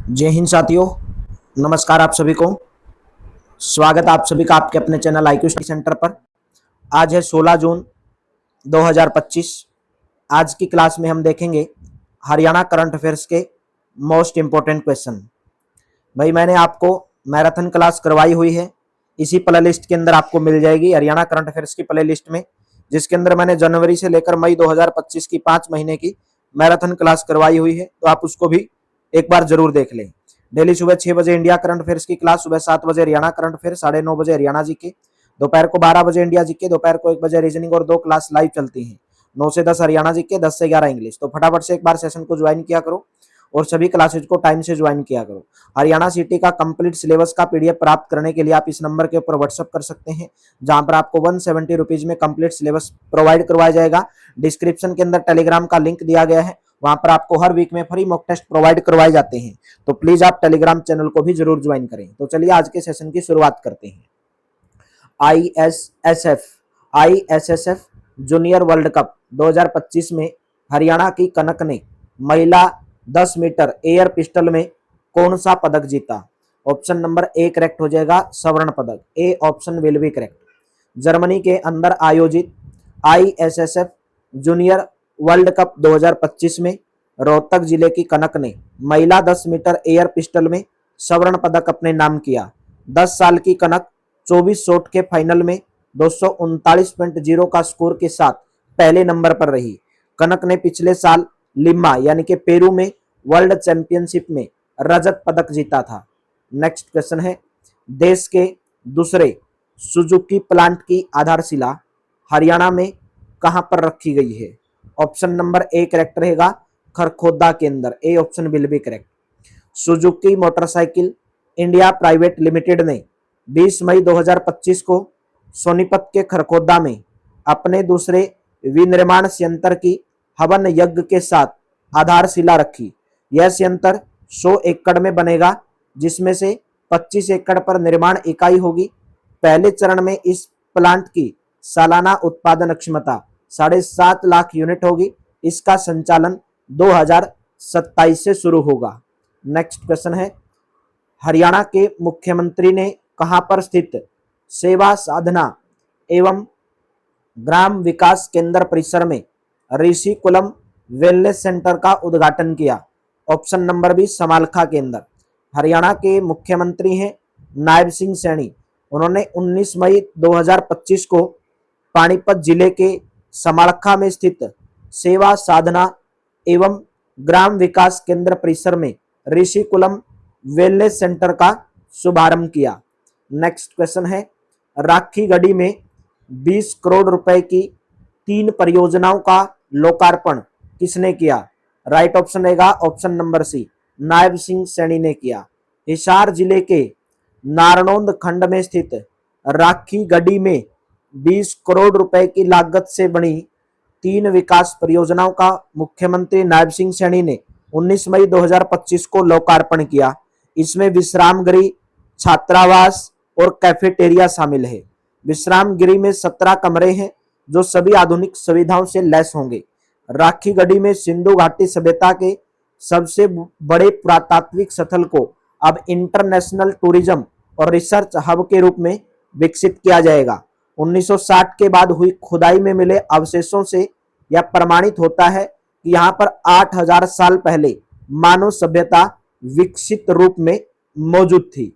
जय हिंद साथियों। नमस्कार आप सभी को। स्वागत है आप सभी का आपके अपने चैनल IQ स्टडी सेंटर पर। आज है 16 जून 2025। आज की क्लास में हम देखेंगे हरियाणा करंट अफेयर्स के मोस्ट इंपॉर्टेंट क्वेश्चन। भाई मैंने आपको मैराथन क्लास करवाई हुई है, इसी प्ले लिस्ट के अंदर आपको मिल जाएगी हरियाणा करंट अफेयर्स की प्ले लिस्ट में, जिसके अंदर मैंने जनवरी से लेकर मई 2025 की 5 महीने की मैराथन क्लास करवाई हुई है। तो आप उसको भी एक बार जरूर देख लें। डेली सुबह 6 बजे इंडिया करंट अफेयर्स की क्लास, सुबह 7 बजे हरियाणा करंट अफेयर, 9:30 बजे हरियाणा जीके, दोपहर को 12 बजे इंडिया जीके, दोपहर को 1 बजे रीजनिंग और 2 क्लास लाइव चलती हैं। 9 से 10 हरियाणा जीके, 10 से 11 इंग्लिश। तो फटाफट से एक बार सेशन को ज्वाइन किया करो और सभी क्लासेज को टाइम से ज्वाइन किया करो। हरियाणा सिटी का कंप्लीट सिलेबस का PDF प्राप्त करने के लिए आप इस नंबर के ऊपर व्हाट्सअप कर सकते हैं, जहां पर आपको 170 रुपीज में कंप्लीट सिलेबस प्रोवाइड करवाया जाएगा। डिस्क्रिप्शन के अंदर टेलीग्राम का लिंक दिया गया है, वहां पर आपको हर वीक में फ्री मॉक टेस्ट प्रोवाइड करवाए जाते हैं। तो प्लीज आप टेलीग्राम चैनल को भी जरूर ज्वाइन करें। तो चलिए आज के सेशन की शुरुआत करते हैं। ISSF जूनियर वर्ल्ड कप 2025 में हरियाणा की कनक ने महिला 10 मीटर एयर पिस्टल में कौन सा पदक जीता? ऑप्शन नंबर ए करेक्ट हो जाएगा, स्वर्ण पदक। A option will be correct. Germany के अंदर आयोजित ISSF जूनियर वर्ल्ड कप 2025 में रोहतक जिले की कनक ने महिला 10 मीटर एयर पिस्टल में स्वर्ण पदक अपने नाम किया। 10 साल की कनक 24 शॉट के फाइनल में 239.0 का स्कोर के साथ पहले नंबर पर रही। कनक ने पिछले साल लिमा यानी कि पेरू में वर्ल्ड चैंपियनशिप में रजत पदक जीता था। नेक्स्ट क्वेश्चन है, देश के दूसरे सुजुकी प्लांट की आधारशिला हरियाणा में कहां पर रखी गई है? ऑप्शन नंबर ए करेक्ट रहेगा, खरखोदा के अंदर। A option will be correct. Suzuki motorcycle India private limited ने 20 मई 2025 को सोनीपत के खरखोदा में अपने दूसरे विनिर्माण संयंत्र की हवन यज्ञ के साथ आधारशिला रखी। यह संयंत्र 100 एकड़ में बनेगा, जिसमें से 25 एकड़ पर निर्माण इकाई होगी। पहले चरण में इस प्लांट की सालाना उत्पादन क्षमता 7.5 लाख यूनिट होगी। इसका संचालन 2027 से शुरू होगा। नेक्स्ट क्वेश्चन है, हरियाणा के मुख्यमंत्री ने कहां पर स्थित सेवा साधना एवं ग्राम विकास केंद्र परिसर में ऋषि कुलम वेलनेस सेंटर का उद्घाटन किया? ऑप्शन नंबर बी समालखा के अंदर। हरियाणा के मुख्यमंत्री हैं नायब सिंह सैनी। उन्होंने 19 मई 2025 को पानीपत जिले के समालखा में स्थित सेवा साधना एवं ग्राम विकास केंद्र परिसर में ऋषि कुलम वेलनेस सेंटर का शुभारंभ किया। नेक्स्ट क्वेश्चन है, राखी गढ़ी में 20 करोड़ रुपए की 3 परियोजनाओं का लोकार्पण किसने किया? राइट ऑप्शन रहेगा option number C, Nayab Singh Saini ने किया। हिसार जिले के नारनौंद खंड में स्थित राखी गढ़ी में 20 करोड़ रुपए की लागत से बनी 3 विकास परियोजनाओं का मुख्यमंत्री नायब सिंह सैनी ने 19 मई 2025 को लोकार्पण किया। इसमें विश्राम गृह, छात्रावास और कैफेटेरिया शामिल है। विश्राम गृह में 17 कमरे हैं जो सभी आधुनिक सुविधाओं से लैस होंगे। राखी गढ़ी में सिंधु घाटी सभ्यता के सबसे बड़े पुरातात्विक स्थल को अब इंटरनेशनल टूरिज्म और रिसर्च हब के रूप में विकसित किया जाएगा। 1960 के बाद हुई खुदाई में मिले अवशेषों से यह प्रमाणित होता है कि यहाँ पर 8000 साल पहले मानव सभ्यता विकसित रूप में मौजूद थी।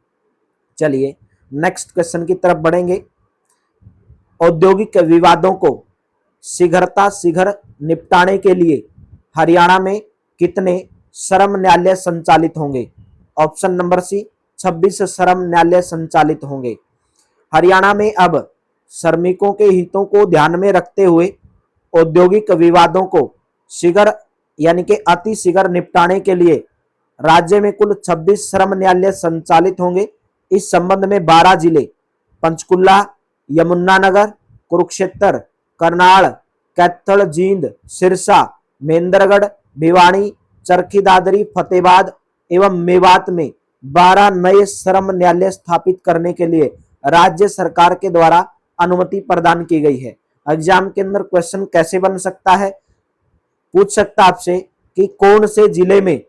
चलिए नेक्स्ट क्वेश्चन की तरफ बढ़ेंगे। औद्योगिक विवादों को शीघ्र निपटाने के लिए हरियाणा में कितने श्रम न्यायालय संचालित होंगे? ऑप्शन नंबर सी, 26 श्रम न्यायालय संचालित होंगे। हरियाणा में अब श्रमिकों के हितों को ध्यान में रखते हुए औद्योगिक विवादों को शीघ्र यानी कि अति शीघ्र निपटाने के लिए राज्य में कुल 26 श्रम न्यायालय संचालित होंगे। इस संबंध में 12 जिले पंचकुला, यमुनानगर, कुरुक्षेत्र, करनाल, कैथल, जींद, सिरसा, महेंद्रगढ़, भिवानी, चरखी दादरी, फतेहाबाद एवं मेवात में 12 नए श्रम न्यायालय स्थापित करने के लिए राज्य सरकार के द्वारा अनुमति प्रदान की गई है। एग्जाम के अंदर क्वेश्चन कैसे बन सकता है, पूछ सकता आपसे कि कौन से जिले में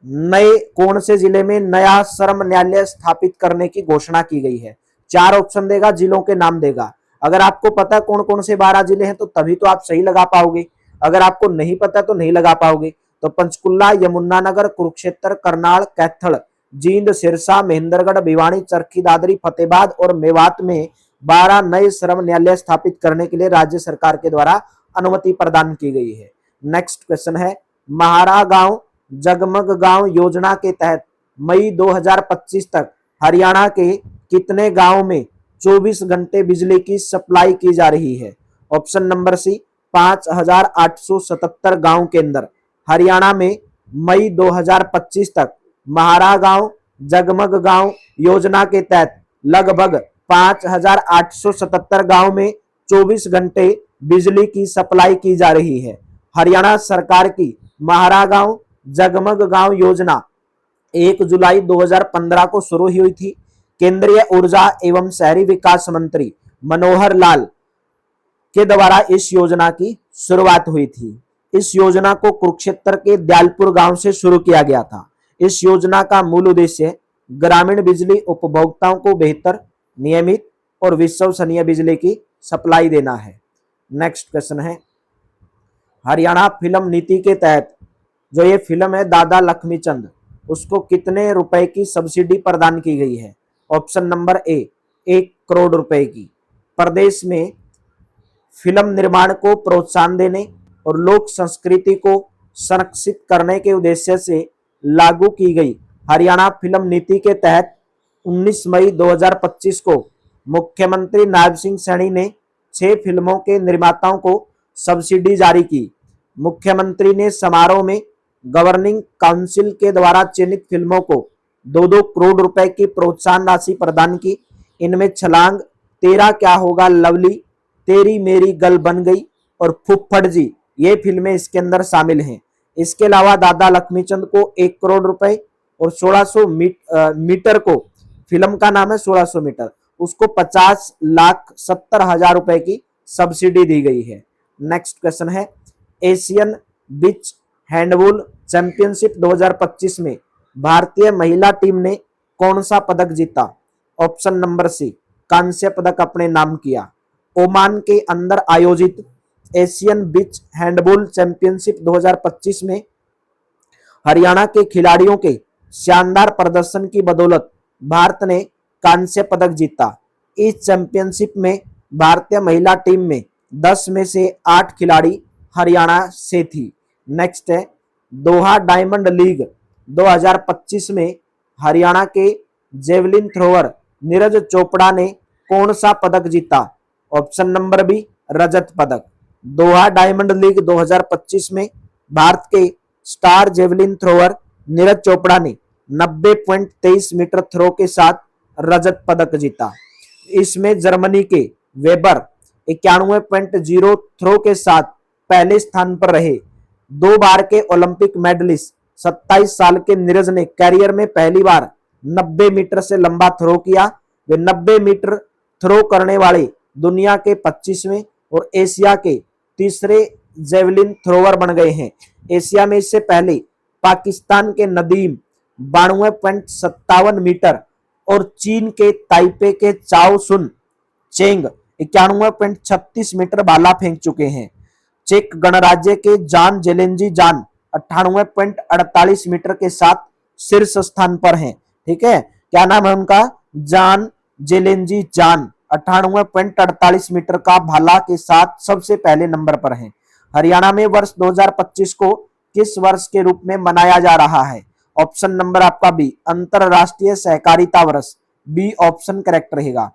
नए कौन से जिले में नया श्रम न्यायालय स्थापित करने की घोषणा की गई है? 4 ऑप्शन देगा, जिलों के नाम देगा। अगर आपको पता कौन कौन से 12 जिले हैं तो तभी तो आप सही लगा पाओगे, अगर आपको नहीं पता तो नहीं लगा पाओगे। तो पंचकुला, यमुनानगर, कुरुक्षेत्र, करनाल, कैथल, जींद, सिरसा, महेंद्रगढ़, भिवानी, चरखी दादरी, फतेहाबाद और मेवात में 12 नए श्रम न्यायालय स्थापित करने के लिए राज्य सरकार के द्वारा अनुमति प्रदान की गई है। नेक्स्ट क्वेश्चन है, महारा गांव जगमग गांव योजना के तहत मई 2025 तक हरियाणा के कितने गांव में 24 घंटे बिजली की सप्लाई की जा रही है? ऑप्शन नंबर सी, 5877 गांव के अंदर हरियाणा में मई 2025 तक महारा गांव जगमग गांव योजना के तहत लगभग 5877 गांव में 24 घंटे बिजली की सप्लाई की जा रही है। हरियाणा सरकार की महारा गांव जगमग गांव योजना 1 जुलाई 2015 को शुरू हुई थी। केंद्रीय ऊर्जा एवं शहरी विकास मंत्री मनोहर लाल के द्वारा इस योजना की शुरुआत हुई थी। इस योजना को कुरुक्षेत्र के दयालपुर गांव से शुरू किया गया था। इस योजना का मूल उद्देश्य ग्रामीण बिजली उपभोक्ताओं को बेहतर, नियमित और विश्वसनीय बिजली की सप्लाई देना है। नेक्स्ट क्वेश्चन है, हरियाणा फिल्म नीति के तहत जो ये फिल्म है दादा लक्ष्मीचंद, उसको कितने रुपए की सब्सिडी प्रदान की गई है? ऑप्शन नंबर ए, 1 करोड़ रुपए की। प्रदेश में फिल्म निर्माण को प्रोत्साहन देने और लोक संस्कृति को संरक्षित करने के उद्देश्य से लागू की गई हरियाणा फिल्म नीति के तहत 19 मई 2025 को मुख्यमंत्री नायब सिंह सैनी ने 6 फिल्मों के निर्माताओं को सब्सिडी जारी की। मुख्यमंत्री ने समारोह में गवर्निंग काउंसिल के द्वारा चयनित फिल्मों को 2-2 करोड़ रुपए की प्रोत्साहन राशि प्रदान की। इनमें छलांग, तेरा क्या होगा लवली, तेरी मेरी गल बन गई और फुफ्फड़ जी, ये फिल्में इसके अंदर शामिल हैं। इसके अलावा दादा लक्ष्मीचंद को 1 करोड़ रुपए और 1600 मीटर को, फिल्म का नाम है 1600 मीटर, उसको 50,70,000 रुपए की सब्सिडी दी गई है। नेक्स्ट क्वेश्चन है, एशियन बीच हैंडबॉल चैंपियनशिप 2025 में भारतीय महिला टीम ने कौन सा पदक जीता? ऑप्शन नंबर सी, कांस्य पदक अपने नाम किया। ओमान के अंदर आयोजित एशियन बीच हैंडबॉल चैंपियनशिप 2025 में हरियाणा के खिलाड़ियों के शानदार प्रदर्शन की बदौलत भारत ने कांस्य पदक जीता। इस चैंपियनशिप में भारतीय महिला टीम में 10 में से 8 खिलाड़ी हरियाणा से थी। नेक्स्ट है, दोहा डायमंड लीग 2025 में हरियाणा के जेवलिन थ्रोअर नीरज चोपड़ा ने कौन सा पदक जीता? ऑप्शन नंबर बी, रजत पदक। दोहा डायमंड लीग 2025 में भारत के star javelin thrower Neeraj Chopra ने 90.23 मीटर थ्रो के साथ रजत पदक जीता। इसमें जर्मनी के वेबर 91.0 थ्रो के साथ पहले स्थान पर रहे। 2 बार के ओलंपिक मेडलिस्ट 27 साल के नीरज ने कैरियर में पहली बार 90 मीटर से लंबा थ्रो किया। वे 90 मीटर थ्रो करने वाले दुनिया के 25वें और एशिया के तीसरे जेवलिन थ्रोवर बन गए हैं। एशिया में इससे पहले पाकिस्तान के नदीम 92.57 मीटर और चीन के ताइपे के चाओ सुन चेंग 91.36 मीटर भाला फेंक चुके हैं। चेक गणराज्य के जान जेलेंजी जान 98.48 मीटर के साथ शीर्ष स्थान पर हैं। ठीक है, क्या नाम है उनका? जान जेलेंजी जान 98.48 मीटर का भाला के साथ सबसे पहले नंबर पर हैं। हरियाणा में वर्ष 2025 को किस वर्ष के रूप में मनाया जा रहा है? ऑप्शन नंबर आपका बी, अंतरराष्ट्रीय सहकारिता वर्ष। बी ऑप्शन करेक्ट रहेगा।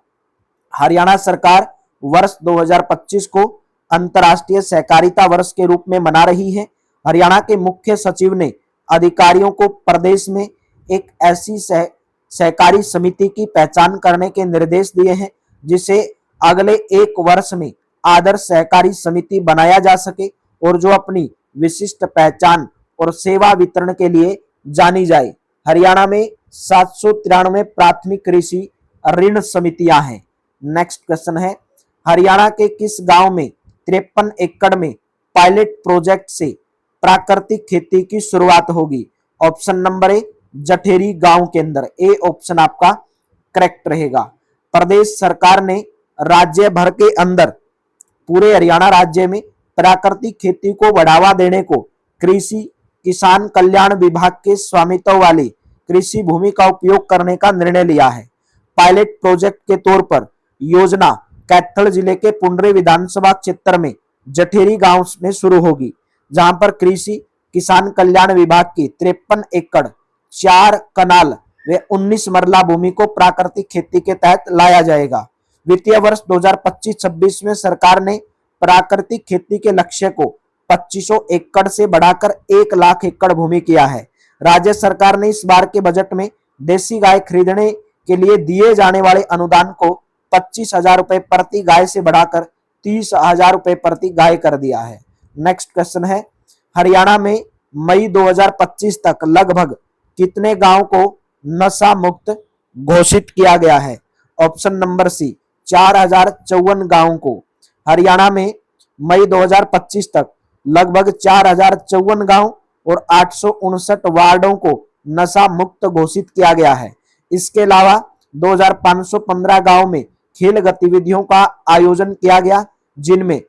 हरियाणा सरकार वर्ष 2025 को अंतरराष्ट्रीय सहकारिता वर्ष के रूप में मना रही है। हरियाणा के मुख्य सचिव ने अधिकारियों को प्रदेश में एक ऐसी सहकारी समिति की पहचान करने के निर्देश दिए हैं जिसे अगले 1 वर्ष में आदर्श सहकारी समिति बनाया जा सके और जो अपनी विशिष्ट पहचान और सेवा वितरण के लिए जानी जाए। हरियाणा में 793 प्राथमिक कृषि ऋण समितियां हैं। नेक्स्ट क्वेश्चन है, हरियाणा के किस गांव में 53 एकड़ में पायलट प्रोजेक्ट से प्राकृतिक खेती की शुरुआत होगी? ऑप्शन नंबर ए जठेरी गांव के अंदर, ए ऑप्शन आपका करेक्ट रहेगा। प्रदेश सरकार ने राज्य भर के अंदर पूरे हरियाणा राज्य में प्राकृतिक खेती को बढ़ावा देने को कृषि किसान कल्याण विभाग के स्वामित्व वाली कृषि भूमि का उपयोग करने का निर्णय लिया है। पायलट प्रोजेक्ट के तौर पर योजना कैथल जिले के पुंडरी विधानसभा क्षेत्र में जठेरी गांव में शुरू होगी, जहां पर कृषि किसान कल्याण विभाग की 53 एकड़ 4 कनाल व 19 मरला भूमि को प्राकृतिक खेती के तहत लाया जाएगा। वित्तीय वर्ष 2025-26 में सरकार ने प्राकृतिक खेती के लक्ष्य को 2500 एकड़ से बढ़ाकर 1 लाख एकड़ भूमि किया है। राज्य सरकार ने इस बार के बजट में देसी गाय खरीदने के लिए दिए जाने वाले अनुदान को 25,000 रुपए प्रति गाय से बढ़ाकर 30,000 रुपए प्रति गाय कर दिया है। नेक्स्ट क्वेश्चन है, हरियाणा में मई 2025 तक लगभग कितने गांव को नशा मुक्त घोषित किया गया है? ऑप्शन नंबर सी 4054 गांवों को। हरियाणा में मई 2025 तक लगभग 4054 गांव और 859 वार्डों को नशा मुक्त घोषित किया गया है। इसके अलावा 2515 गांव में खेल गतिविधियों का आयोजन किया गया, जिनमें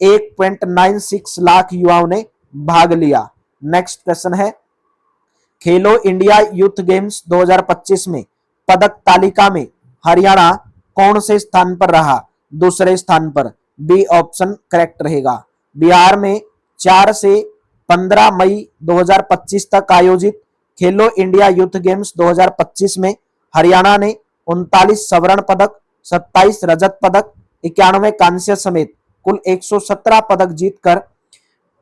1.96 लाख युवाओं ने भाग लिया। नेक्स्ट क्वेश्चन है, खेलो इंडिया यूथ गेम्स 2025 में पदक तालिका में हरियाणा कौन से स्थान पर रहा? दूसरे स्थान पर, बी ऑप्शन करेक्ट रहेगा। बिहार में 4 से 15 मई 2025 तक आयोजित खेलो इंडिया यूथ गेम्स 2025 में हरियाणा ने 39 स्वर्ण पदक, 27 रजत पदक, 91 कांस्य समेत कुल 117 पदक जीतकर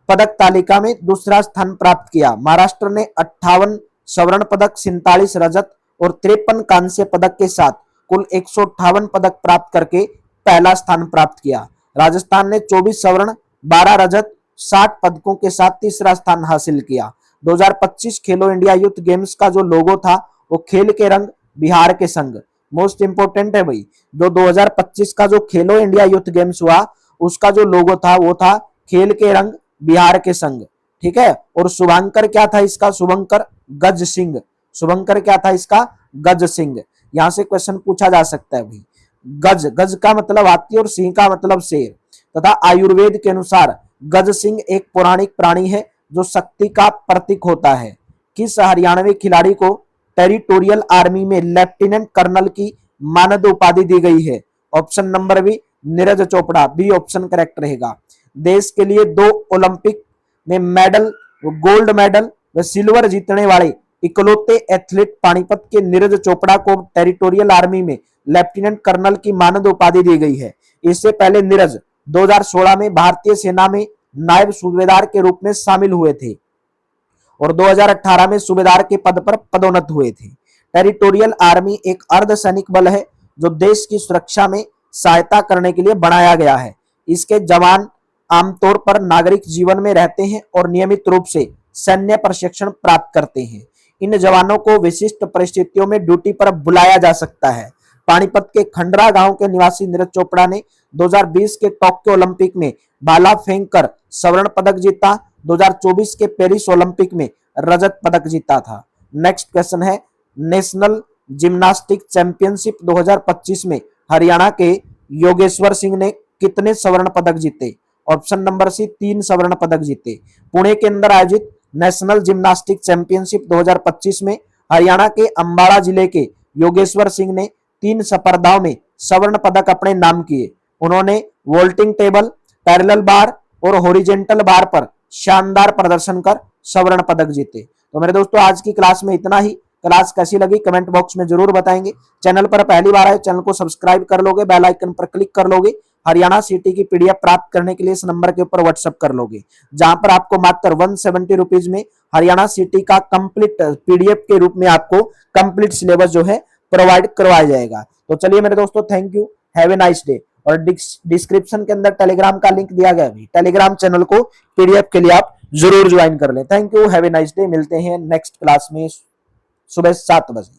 पदक तालिका में दूसरा स्थान प्राप्त किया। महाराष्ट्र ने 58 स्वर्ण पदक, 47 रजत और 53 कांस्य पदक के साथ कुल 158 पदक प्राप्त करके पहला स्थान प्राप्त किया। राजस्थान ने 24 स्वर्ण, 12 रजत, 60 पदकों के साथ तीसरा स्थान हासिल किया। 2025 खेलो इंडिया यूथ गेम्स का जो लोगो था वो खेल के रंग बिहार के संग, मोस्ट इंपोर्टेंट है भाई। जो 2025 का जो खेलो इंडिया यूथ गेम्स हुआ उसका जो लोगो था वो था खेल के रंग बिहार के संग, ठीक है। और शुभंकर क्या था इसका? शुभंकर गज सिंह। शुभंकर क्या था इसका? गज सिंह। यहां से क्वेश्चन पूछा जा सकता है भाई। गज, गज का मतलब हाथी और सिंह का मतलब शेर, तथा आयुर्वेद के अनुसार गज सिंह एक पौराणिक प्राणी है जो शक्ति का प्रतीक होता है। किस हरियाणवी खिलाड़ी को टेरिटोरियल आर्मी में लेफ्टिनेंट कर्नल की मानद उपाधि दी गई है? Option number B Neeraj Chopra, B option correct रहेगा। देश के लिए 2 ओलंपिक में मेडल, गोल्ड मेडल व सिल्वर जीतने वाले इकलौते एथलीट पानीपत के नीरज चोपड़ा को टेरिटोरियल आर्मी में लेफ्टिनेंट कर्नल की मानद उपाधि दी गई है। इससे पहले नीरज 2016 में भारतीय सेना में नायब सूबेदार के रूप में शामिल हुए थे और 2018 में सूबेदार के पद पर पदोन्नत हुए थे। टेरिटोरियल आर्मी एक अर्धसैनिक बल है जो देश की सुरक्षा में सहायता करने के लिए बनाया गया है। इसके जवान आमतौर पर नागरिक जीवन में रहते हैं और नियमित रूप से सैन्य प्रशिक्षण प्राप्त करते हैं। इन जवानों को विशिष्ट परिस्थितियों में ड्यूटी पर बुलाया जा सकता है। पानीपत के खंडरा गांव के निवासी नीरज चोपड़ा ने 2020 के टोक्यो ओलंपिक में भाला फेंक कर स्वर्ण पदक जीता। 2024 के पेरिस ओलंपिक में रजत पदक जीता था। नेक्स्ट क्वेश्चन है, नेशनल जिम्नास्टिक चैंपियनशिप 2025 में हरियाणा के योगेश्वर सिंह ने कितने स्वर्ण पदक जीते? ऑप्शन नंबर सी 3 स्वर्ण पदक जीते। पुणे के अंदर आयोजित नेशनल जिम्नास्टिक चैंपियनशिप 2025 में हरियाणा के अंबाला जिले के योगेश्वर सिंह ने 3 स्पर्धाओं में स्वर्ण पदक अपने नाम किए। उन्होंने वोल्टिंग टेबल, पैरेलल बार और हॉरिजॉन्टल बार पर शानदार प्रदर्शन कर स्वर्ण पदक जीते। तो मेरे दोस्तों आज की क्लास में इतना ही। क्लास कैसी लगी कमेंट बॉक्स में जरूर बताएंगे। चैनल पर पहली बार आए चैनल को सब्सक्राइब कर लोगे, बेल आइकन पर क्लिक कर लोगे। हरियाणा सिटी की पीडीएफ प्राप्त करने के लिए इस नंबर के ऊपर व्हाट्सएप कर लोगे, जहां पर आपको मात्र 170 रुपीज में हरियाणा सिटी का कंप्लीट पीडीएफ के रूप में आपको कंप्लीट सिलेबस जो है प्रोवाइड करवाया जाएगा। तो चलिए मेरे दोस्तों, thank you, have a nice day. और डिस्क्रिप्शन के अंदर टेलीग्राम का लिंक दिया गया है, टेलीग्राम चैनल को पीडीएफ के लिए आप जरूर ज्वाइन कर लें। Thank you, have a nice day. मिलते हैं नेक्स्ट क्लास में सुबह 7 बजे।